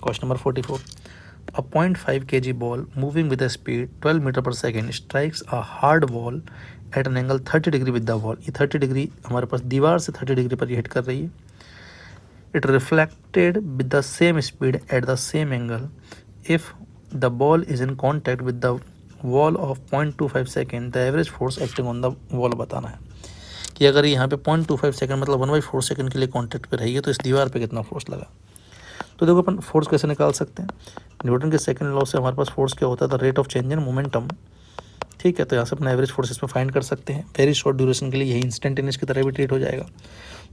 Question number 44, a 0.5 kg ball moving with a speed 12 metre पर second strikes a hard wall at an angle 30 degree with the wall. ये 30 degree हमारे पास दीवार से 30 degree पर ये hit कर रही है. It reflected with the same speed at the same angle. If the ball is in contact with the wall of 0.25 second, the average force acting on the wall बताना है कि अगर यहाँ पे 0.25 सेकेंड मतलब 1/4 सेकेंड के लिए कॉन्टैक्ट पे रही है तो इस दीवार पे कितना फोर्स लगा. तो देखो अपन फोर्स कैसे निकाल सकते हैं. न्यूटन के सेकंड लॉ से हमारे पास फोर्स क्या होता है, the rate of change in momentum. ठीक है, तो यहाँ से अपना एवरेज फोर्स इसमें फाइंड कर सकते हैं. वेरी शॉर्ट ड्यूरेशन के लिए यही इंस्टेंटेनियस की तरह भी ट्रीट हो जाएगा.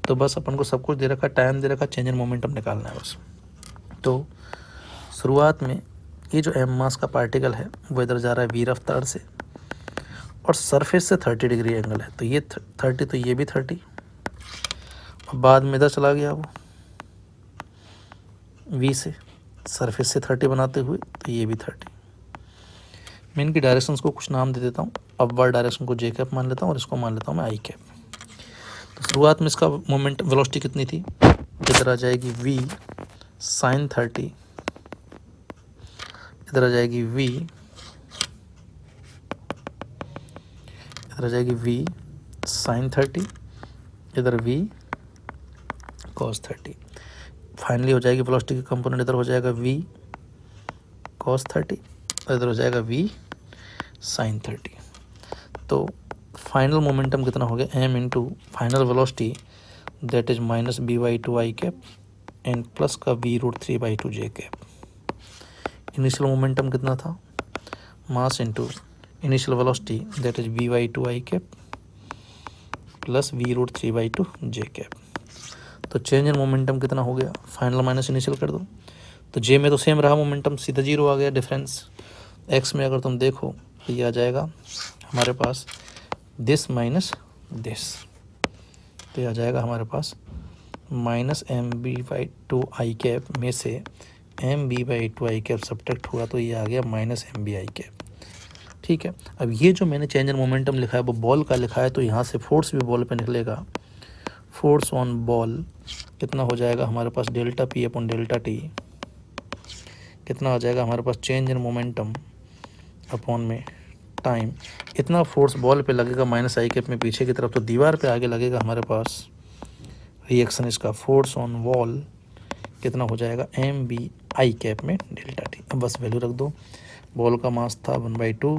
तो बस अपन को सब कुछ दे रखा, टाइम दे रखा, चेंज इन मोमेंटम निकालना है बस. तो शुरुआत में ये जो एम मास का पार्टिकल है वो इधर जा रहा है वी रफ्तार से और सरफेस से 30 डिग्री एंगल है. तो ये 30, तो ये भी 30 और बाद में इधर चला गया वो वी से सरफेस से 30 बनाते हुए, तो ये भी 30. मैं इनकी डायरेक्शंस को कुछ नाम दे देता हूँ. अपवर्ड डायरेक्शन को जे कैप मान लेता हूँ और इसको मान लेता हूँ मैं आई कैप. तो शुरुआत में इसका मोमेंट वेलोसिटी कितनी थी, इधर आ जाएगी v sin 30, इधर आ जाएगी v, इधर आ जाएगी v sin 30, इधर v cos 30. फाइनली हो जाएगी वेलोसिटी की कंपोनेंट, इधर हो जाएगा v cos 30 और इधर हो जाएगा v sin 30. तो फाइनल मोमेंटम कितना हो गया, m into final velocity that is minus b/2 I cap and plus का v√3/2 जे कैप. इनिशियल मोमेंटम कितना था, mass into initial velocity that is v/2 I cap plus v√3/2 J cap. तो change in momentum कितना हो गया, final minus initial कर दो. तो जे में तो सेम रहा मोमेंटम, सीधा 0 आ गया डिफरेंस. एक्स में अगर तुम देखो तो ये आ जाएगा हमारे पास दिस माइनस दिस, तो ये आ जाएगा हमारे पास माइनस mb/2 आई कैप में से mb/2 आई कैप सब्ट्रैक्ट हुआ तो ये आ गया माइनस mb आई कैप. ठीक है, अब ये जो मैंने चेंज इन मोमेंटम लिखा है वो बॉल का लिखा है, तो यहाँ से फोर्स भी बॉल पे निकलेगा. फोर्स ऑन बॉल कितना हो जाएगा हमारे पास, delta P upon delta T. कितना आ जाएगा हमारे पास, चेंज इन मोमेंटम अपॉन में टाइम. इतना फोर्स बॉल पे लगेगा माइनस आई कैप में पीछे की तरफ, तो दीवार पे आगे लगेगा हमारे पास रिएक्शन इसका. फोर्स ऑन वॉल कितना हो जाएगा, एम बी आई कैप में डेल्टा टी. अब बस वैल्यू रख दो. बॉल का मास था 1/2,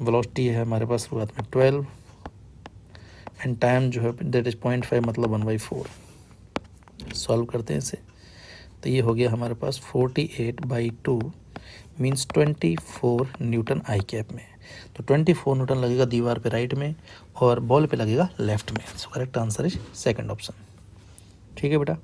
वेलोसिटी है हमारे पास शुरुआत में 12 एंड टाइम जो है दैट इज 0.5 मतलब 1/4. सॉल्व करते हैं इसे, तो ये हो गया हमारे पास 48/2 मीन्स 24 न्यूटन आई कैप में. तो 24 न्यूटन लगेगा दीवार पे राइट में और बॉल पे लगेगा लेफ्ट में. So correct answer is second option. ठीक है बेटा.